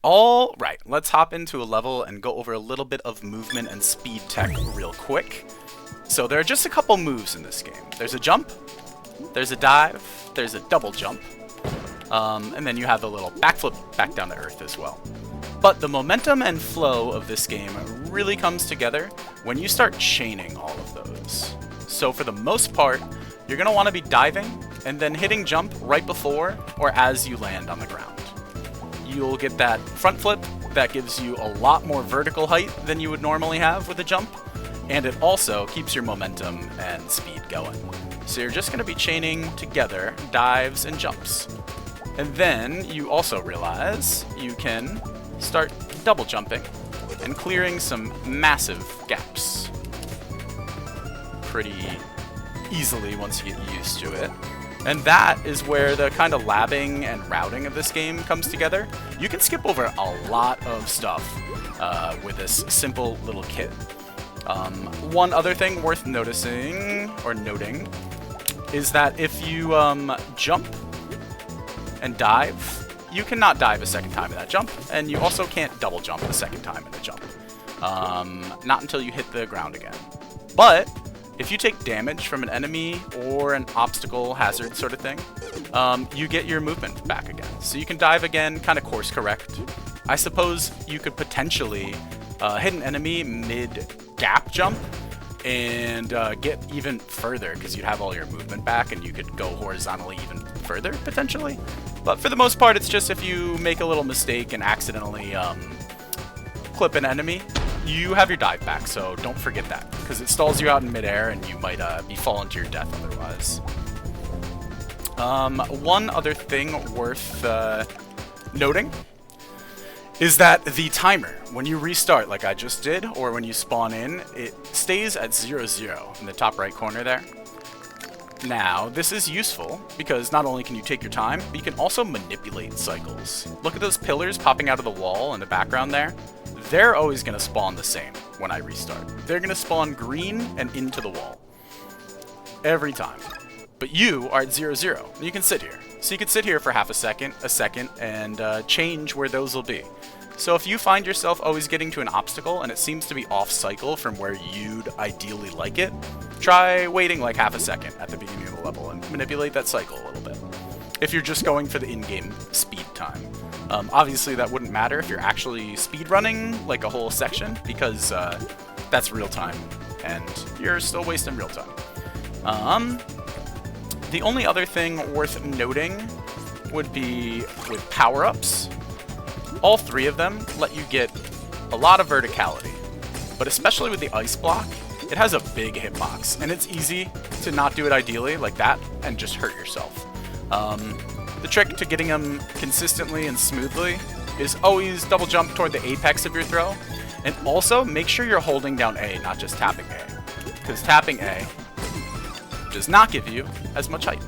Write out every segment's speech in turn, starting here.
All right, let's hop into a level and go over a little bit of movement and speed tech real quick. So there are just a couple moves in this game. There's a jump, there's a dive, there's a double jump, and then you have the little backflip back down to earth as well. But the momentum and flow of this game really comes together when you start chaining all of those. So for the most part, you're going to want to be diving and then hitting jump right before or as you land on the ground. You'll get that front flip that gives you a lot more vertical height than you would normally have with a jump, and it also keeps your momentum and speed going. So you're just going to be chaining together dives and jumps. And then you also realize you can start double jumping and clearing some massive gaps pretty easily once you get used to it. And that is where the kind of labbing and routing of this game comes together. You can skip over a lot of stuff with this simple little kit. One other thing worth noticing or noting is that if you jump and dive, you cannot dive a second time in that jump, and you also can't double jump a second time in a jump. Not until you hit the ground again. But if you take damage from an enemy or an obstacle hazard sort of thing, you get your movement back again. So you can dive again, kind of course correct. I suppose you could potentially hit an enemy mid-gap jump and get even further because you'd have all your movement back and you could go horizontally even further, potentially. But for the most part, it's just if you make a little mistake and accidentally clip an enemy, you have your dive back, so don't forget that, because it stalls you out in midair and you might be falling to your death otherwise. One other thing worth noting is that the timer, when you restart like I just did, or when you spawn in, it stays at 0-0 in the top right corner there. Now, this is useful because not only can you take your time, but you can also manipulate cycles. Look at those pillars popping out of the wall in the background there. They're always going to spawn the same when I restart. They're going to spawn green and into the wall. Every time. But you are at 0-0, and you can sit here. So you can sit here for half a second, and change where those will be. So if you find yourself always getting to an obstacle and it seems to be off cycle from where you'd ideally like it, try waiting like half a second at the beginning of the level and manipulate that cycle a little bit. If you're just going for the in-game speed time. Obviously that wouldn't matter if you're actually speedrunning like a whole section, because that's real time and you're still wasting real time. The only other thing worth noting would be with power-ups. All three of them let you get a lot of verticality, but especially with the ice block, it has a big hitbox, and it's easy to not do it ideally like that and just hurt yourself. The trick to getting them consistently and smoothly is always double jump toward the apex of your throw, and also make sure you're holding down A, not just tapping A, because tapping A does not give you as much height.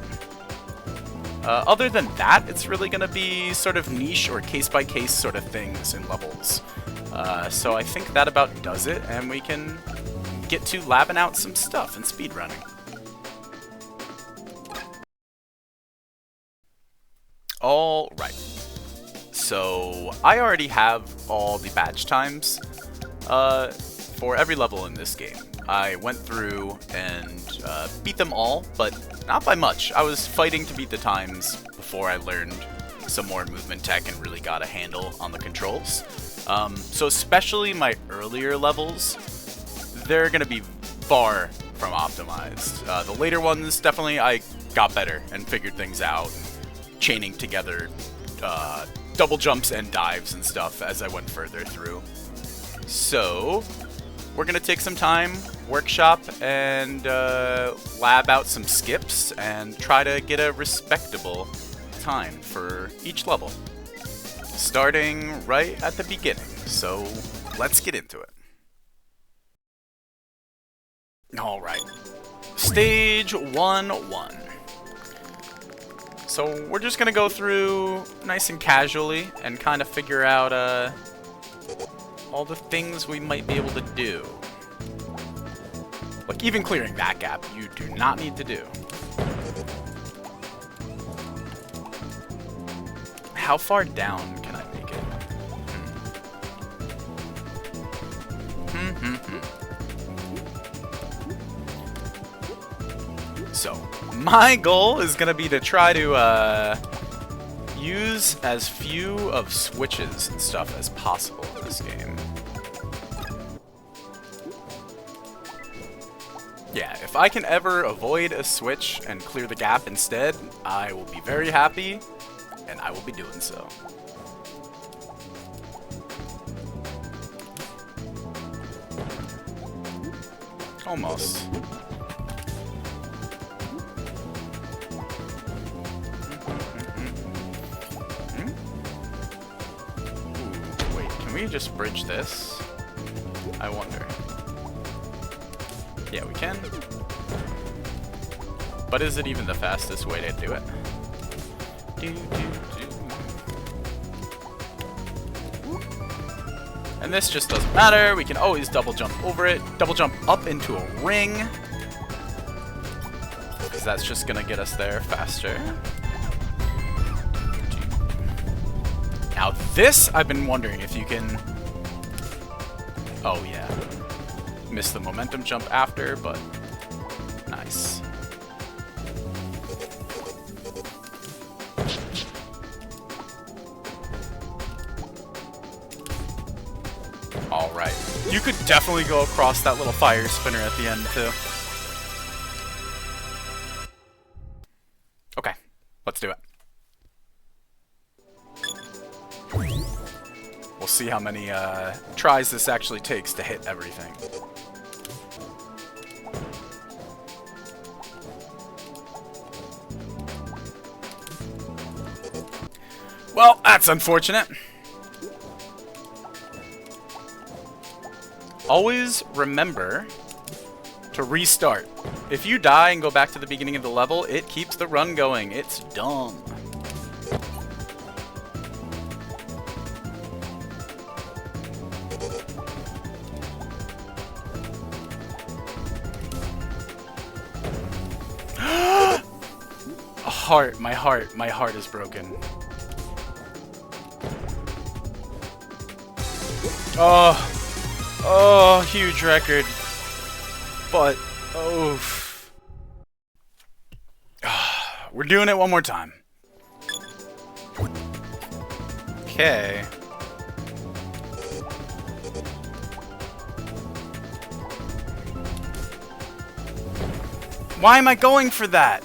Other than that, it's really going to be sort of niche or case-by-case sort of things in levels. So I think that about does it, and we can get to labbing out some stuff and speedrunning. All right. So I already have all the badge times for every level in this game. I went through and beat them all, but not by much. I was fighting to beat the times before I learned some more movement tech and really got a handle on the controls. So especially my earlier levels, they're going to be far from optimized. The later ones, definitely I got better and figured things out, chaining together double jumps and dives and stuff as I went further through. So we're going to take some time, workshop, and lab out some skips and try to get a respectable time for each level, starting right at the beginning. So let's get into it. All right, stage 1-1. So we're just gonna go through nice and casually and kind of figure out all the things we might be able to do. Like even clearing that gap, you do not need to do. How far down can I make it? So, my goal is gonna be to try to use as few of switches and stuff as possible in this game. Yeah, if I can ever avoid a switch and clear the gap instead, I will be very happy, and I will be doing so. Almost. Ooh, wait, can we just bridge this? I wonder. Yeah, we can. But is it even the fastest way to do it? And this just doesn't matter. We can always double jump over it. Double jump up into a ring. Because that's just going to get us there faster. Now this, I've been wondering if you can... Oh yeah. Missed the momentum jump after, but nice. Alright. You could definitely go across that little fire spinner at the end, too. Okay. Let's do it. We'll see how many tries this actually takes to hit everything. Well, that's unfortunate. Always remember to restart. If you die and go back to the beginning of the level, it keeps the run going. It's dumb. My heart is broken. Oh, huge record. But, we're doing it one more time. Okay. Why am I going for that?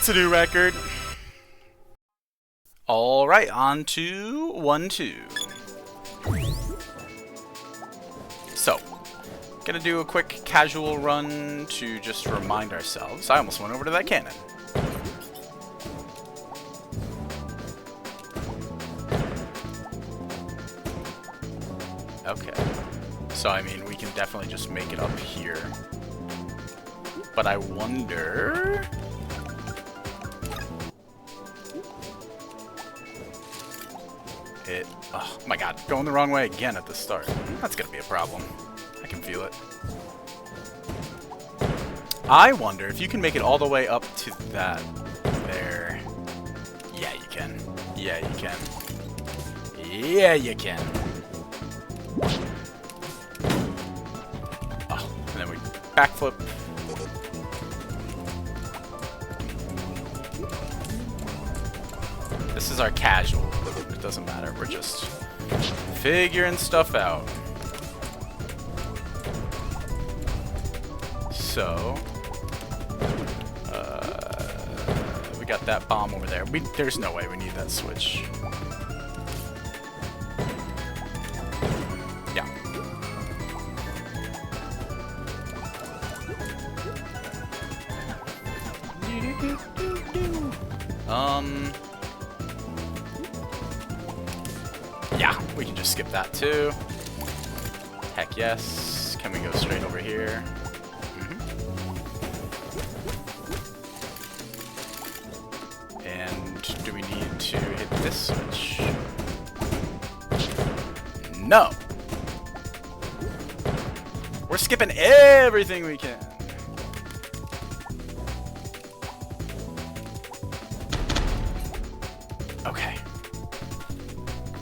That's a new record. Alright, on to 1-2. So, gonna do a quick casual run to just remind ourselves. I almost went over to that cannon. Okay. So, I mean, we can definitely just make it up here. But I wonder... Oh my god, going the wrong way again at the start. That's gonna be a problem. I can feel it. I wonder if you can make it all the way up to that there. Yeah, you can. Yeah, you can. Yeah, you can. Oh, and then we backflip. This is our casual. It doesn't matter. We're just figuring stuff out. So, we got that bomb over there. There's no way we need that switch. Yeah. Yeah, we can just skip that too. Heck yes. Can we go straight over here? And do we need to hit this switch? No. We're skipping everything we can. Okay.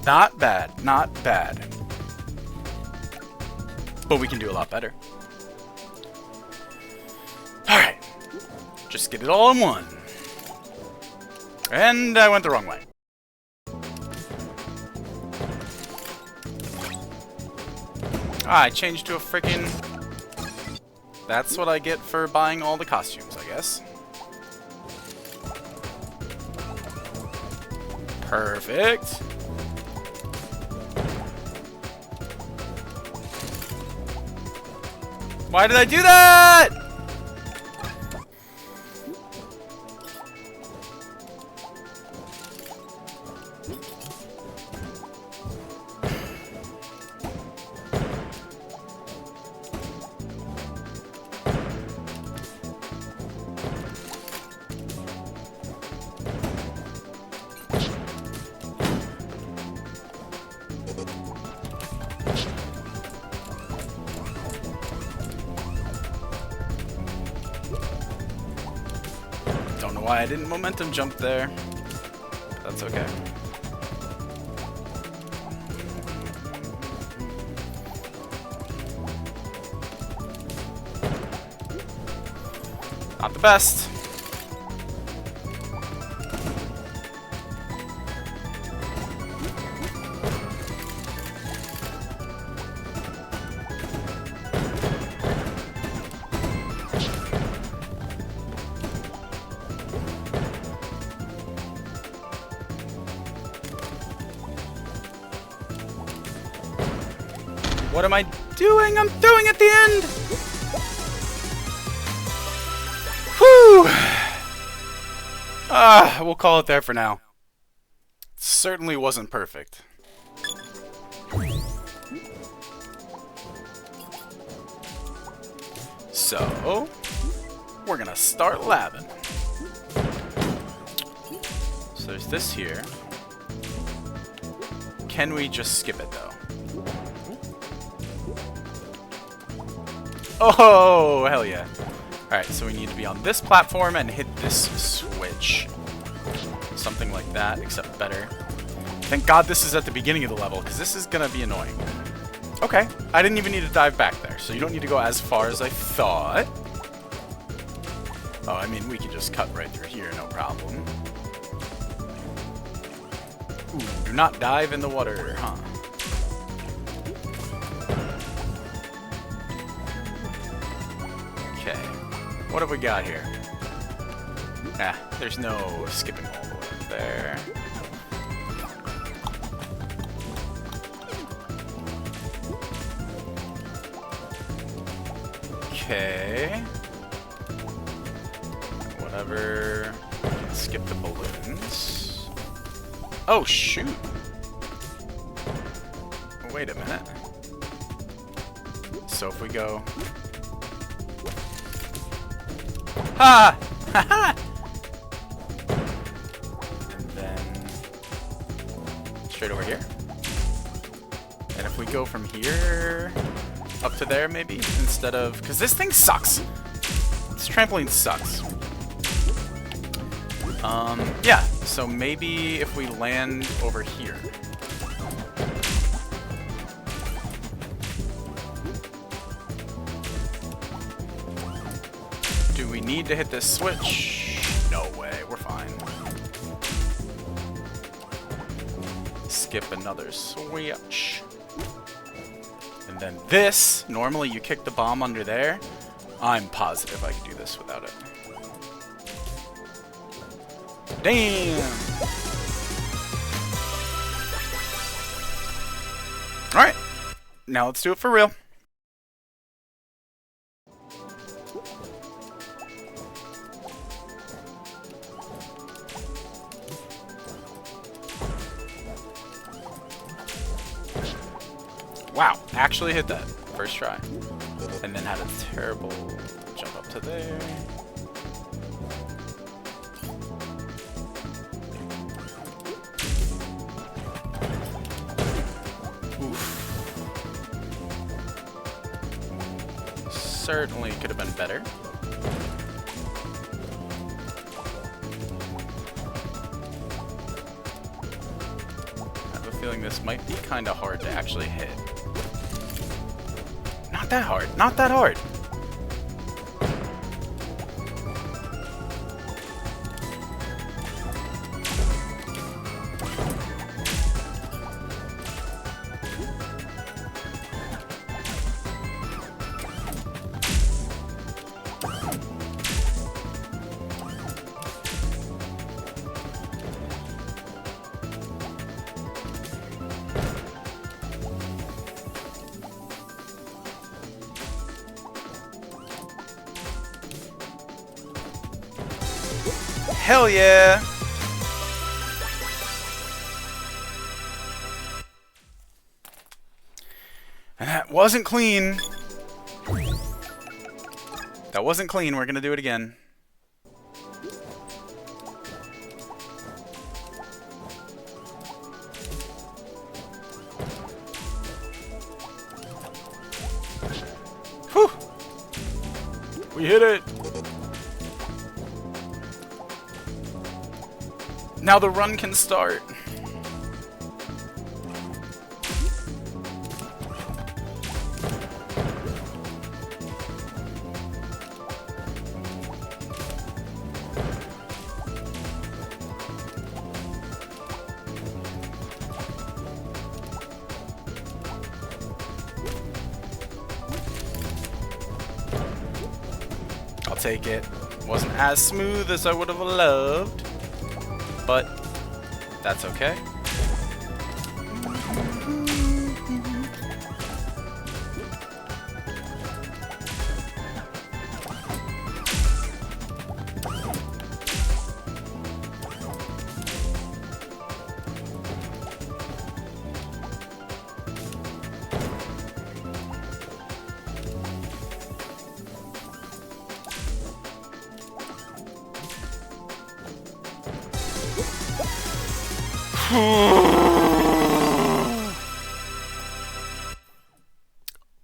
Not bad, not bad. But we can do a lot better. Alright. Just get it all in one. And I went the wrong way. Ah, I changed to a frickin'... That's what I get for buying all the costumes, I guess. Perfect. Why did I do that? Don't know why I didn't momentum jump there. But that's okay. Not the best. What am I doing? I'm doing at the end! Whew! We'll call it there for now. Certainly wasn't perfect. So, we're gonna start labbing. So there's this here. Can we just skip it though? Oh, hell yeah. Alright, so we need to be on this platform and hit this switch. Something like that, except better. Thank God this is at the beginning of the level, because this is going to be annoying. Okay, I didn't even need to dive back there, so you don't need to go as far as I thought. Oh, I mean, we can just cut right through here, no problem. Ooh, do not dive in the water, huh? Okay, what have we got here? Ah, there's no skipping all the way up there. Okay. Whatever. Skip the balloons. Oh, shoot. Wait a minute. So if we go... Ha! Ha ha! And then... straight over here. And if we go from here... up to there, maybe? Instead of... because this thing sucks! This trampoline sucks. Yeah, so maybe if we land over here. we need to hit this switch. No way, we're fine. Skip another switch. And then this, normally you kick the bomb under there. I'm positive I can do this without it. Damn! Alright, now let's do it for real. Wow, actually hit that first try. And then had a terrible jump up to there. Oof. Certainly could have been better. I have a feeling this might be kind of hard to actually hit. Not that hard. Not that hard. Hell yeah! And that wasn't clean. That wasn't clean. We're gonna do it again. Whew! We hit it! Now the run can start. I'll take it. Wasn't as smooth as I would have loved, but that's okay.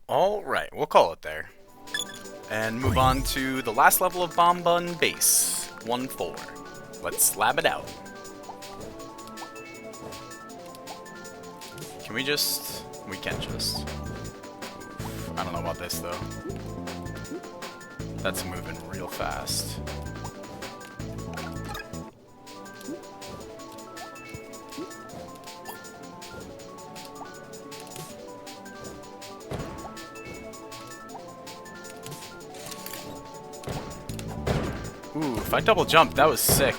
Alright, we'll call it there. And move on to the last level of Bombun base, 1-4. Let's slab it out. Can we just... We can just... I don't know about this though. That's moving real fast. Ooh, if I double jumped, that was sick.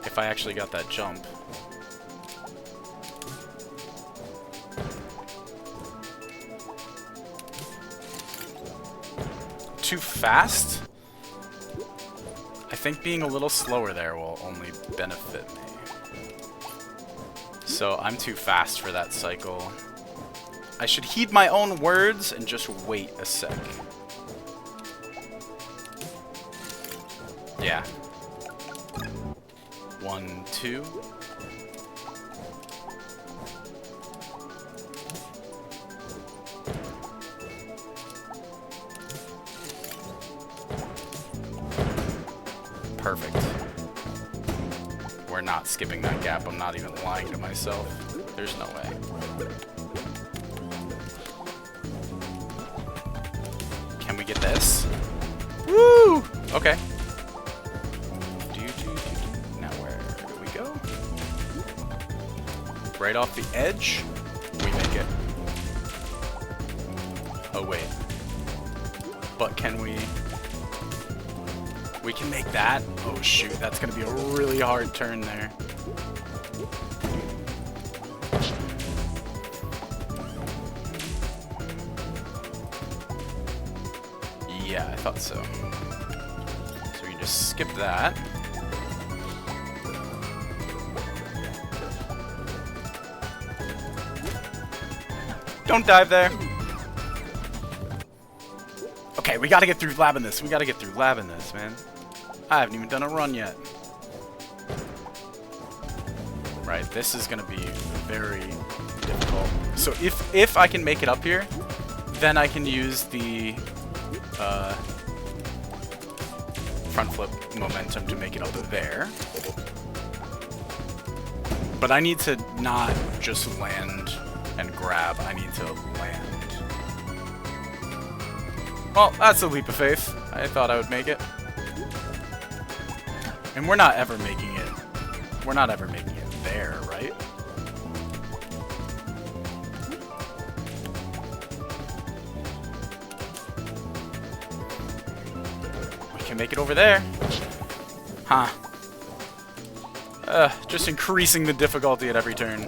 If I actually got that jump. Too fast? I think being a little slower there will only benefit me. So I'm too fast for that cycle. I should heed my own words and just wait a sec. Yeah. 1, 2. Perfect. We're not skipping that gap. I'm not even lying to myself. There's no way. Can we get this. Woo! Okay. Now where do we go? Right off the edge, we make it. Oh wait. But can we... We can make that? Oh shoot, that's gonna be a really hard turn there. Yeah, I thought so. So we can just skip that. Don't dive there. Okay, we gotta get through labbing this. We gotta get through labbing this, man. I haven't even done a run yet. Right, this is gonna be very difficult. So if I can make it up here, then I can use the front flip momentum to make it up there. But I need to not just land and grab. I need to land. Well, that's a leap of faith. I thought I would make it. And we're not ever making it. We're not ever making it there, right? We can make it over there. Huh. Just increasing the difficulty at every turn.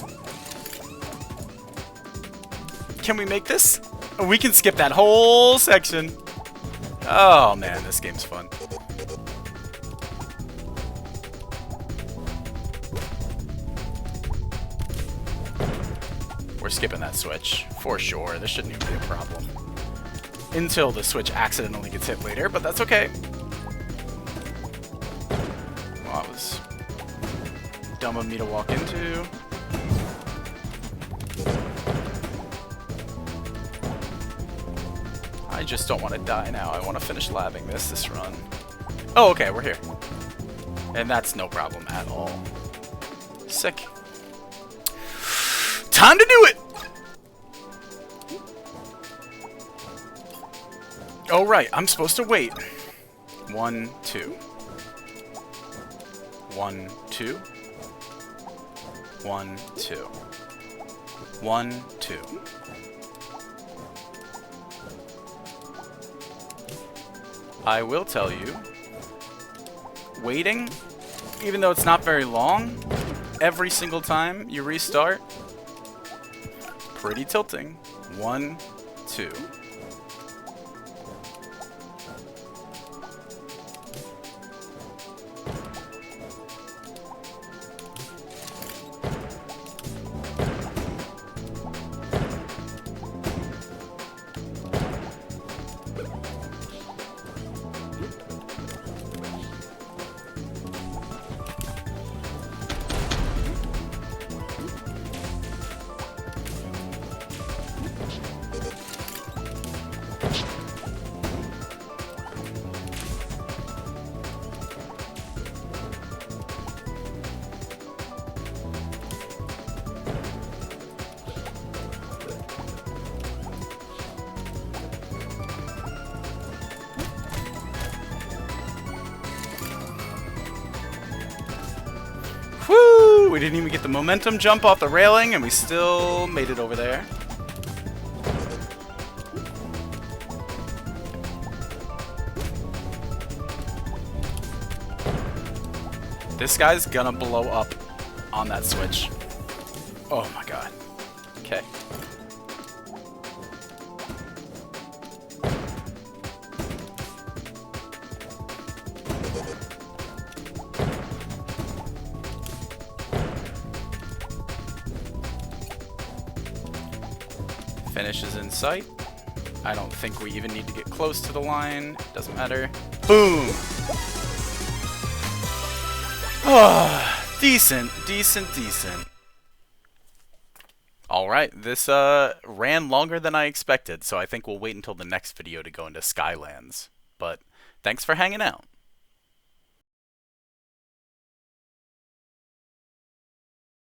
Can we make this? We can skip that whole section. Oh man, this game's fun. We're skipping that switch, for sure. This shouldn't even be a problem. Until the switch accidentally gets hit later, but that's okay. Well, that was dumb of me to walk into. I just don't want to die now. I want to finish labbing this run. Oh, okay, we're here. And that's no problem at all. Sick. Time to do it! Oh, right, I'm supposed to wait. 1, 2. 1, 2. 1, 2. 1, 2. I will tell you, waiting, even though it's not very long, every single time you restart, pretty tilting. 1, 2. Woo! We didn't even get the momentum jump off the railing, and we still made it over there. This guy's gonna blow up on that switch. Oh my god. Okay. Finish is in sight. I don't think we even need to get close to the line. Doesn't matter. Boom! Oh, decent. Alright, this ran longer than I expected, so I think we'll wait until the next video to go into Skylands. But thanks for hanging out.